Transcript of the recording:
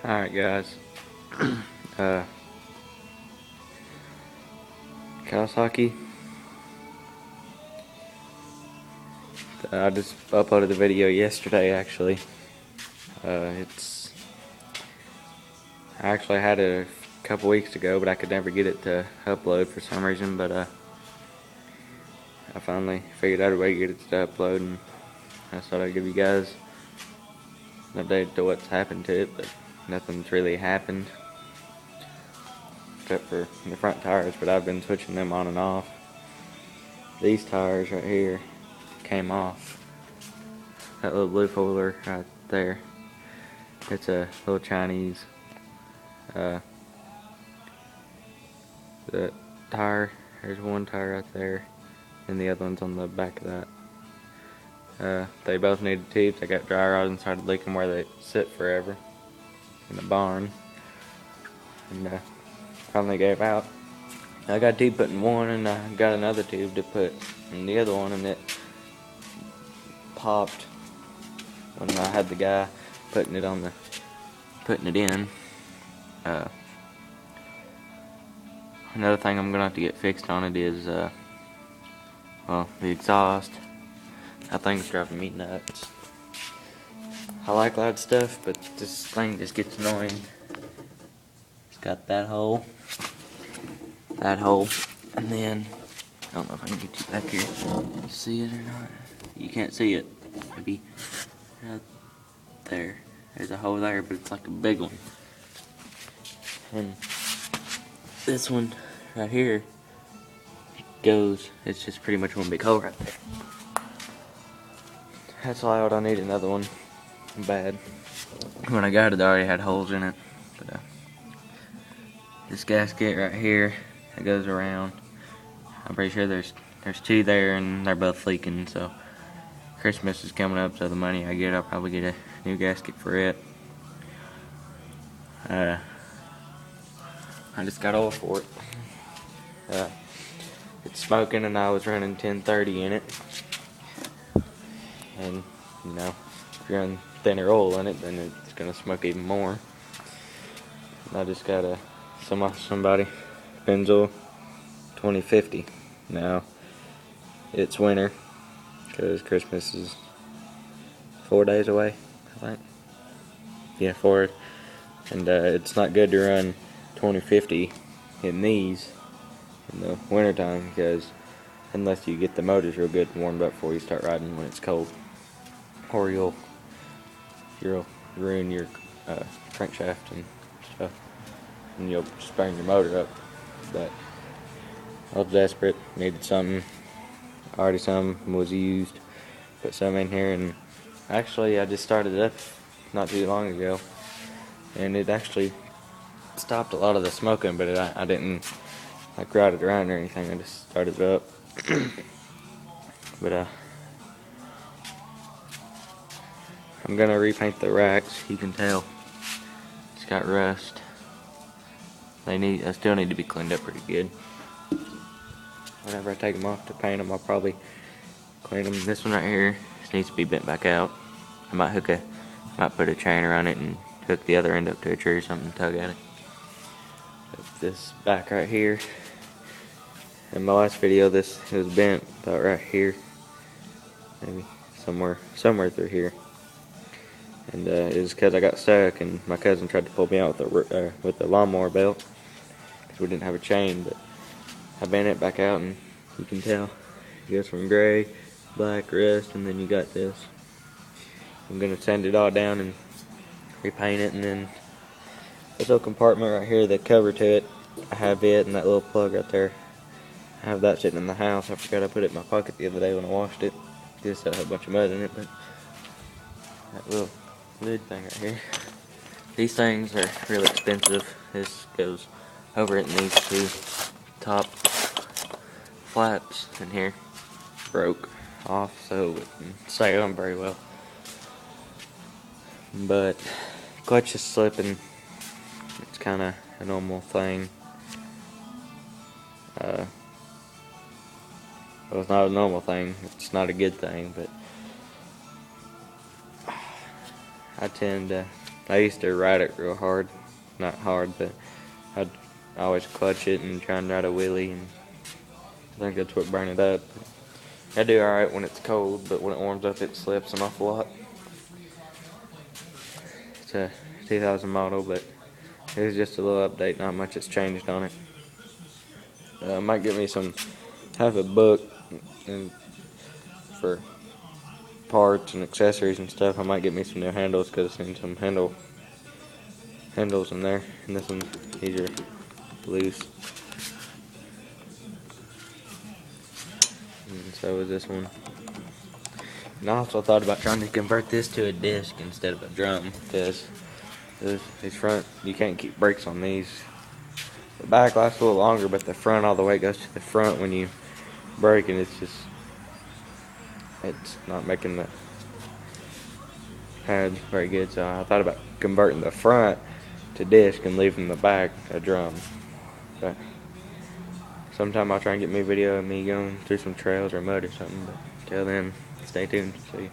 Alright guys, uh, Kawasaki, I just uploaded the video yesterday actually. I actually had it a couple weeks ago, but I could never get it to upload for some reason, but I finally figured out a way to get it to upload, and I thought I'd give you guys an update to what's happened to it, but nothing's really happened except for the front tires, but I've been switching them on and off. These tires right here came off. That little blue folder right there, it's a little Chinese. The tire, there's one tire right there, and the other one's on the back of that. They both needed tubes. I got dry rot and started leaking where they sit forever in the barn, and finally gave out. I got a tube put in one, and I got another tube to put in the other one, and it popped when I had the guy putting it in. Another thing I'm gonna have to get fixed on it is well, the exhaust. That thing's driving me nuts. I like loud stuff, but this thing just gets annoying. It's got that hole, and then I don't know if I can get you back here. You see it or not? You can't see it. Maybe right there. There's a hole there, but it's like a big one. And this one right here goes, it's just pretty much one big hole right there. That's loud. I need another one bad. When I got it, I already had holes in it. But this gasket right here, it goes around. I'm pretty sure there's two there, and they're both leaking. So Christmas is coming up, so the money I get, I'll probably get a new gasket for it. I just got oil for it. It's smoking, and I was running 1030 in it. And you know, if you're running thinner oil in it, then it's gonna smoke even more. And I just got somebody Benzoyl 2050. Now it's winter because Christmas is 4 days away, I think. Yeah, 4. And it's not good to run 2050 in these in the wintertime, because unless you get the motors real good and warmed up before you start riding when it's cold, or you'll ruin your crankshaft and stuff, and you'll just burn your motor up. But I was desperate, needed something. Already some was used, put some in here, and actually I just started it up not too long ago, and it actually stopped a lot of the smoking, but I didn't like ride it around or anything. I just started it up. But I'm gonna repaint the racks. You can tell it's got rust. I still need to be cleaned up pretty good. Whenever I take them off to paint them, I'll probably clean them. This one right here just needs to be bent back out. I might put a chain around it and hook the other end up to a tree or something and tug at it. But this back right here, in my last video, this was bent about right here, maybe somewhere through here. And it was because I got stuck, and my cousin tried to pull me out with the lawnmower belt because we didn't have a chain. But I bent it back out, and you can tell it goes from gray, black, rust, and then you got this. I'm gonna sand it all down and repaint it, and then this little compartment right here, the cover to it, I have it, and that little plug right there, I have that sitting in the house. I forgot I put it in my pocket the other day when I washed it. Just had a bunch of mud in it, but that little lid thing right here. These things are really expensive. This goes over it, and these two top flaps in here broke off, so it didn't stay on very well. But clutch is slipping. It's kind of a normal thing. Well, it's not a normal thing. It's not a good thing, but I tend to I used to ride it real hard. Not hard, but I'd always clutch it and try and ride a wheelie, and I think that's what burned it up. I do alright when it's cold, but when it warms up it slips an awful lot. It's a 2000 model, but it was just a little update, not much has changed on it. I might get me have a book and for parts and accessories and stuff. I might get me some new handles because I've seen some handles in there, and this one, these are loose. And so is this one. And I also thought about trying to convert this to a disc instead of a drum, because these front, you can't keep brakes on these. The back lasts a little longer, but the front all the way goes to the front when you brake, and it's not making the pad very good. So I thought about converting the front to disc and leaving the back a drum. But sometime I'll try and get me a video of me going through some trails or mud or something. But till then, stay tuned. See you.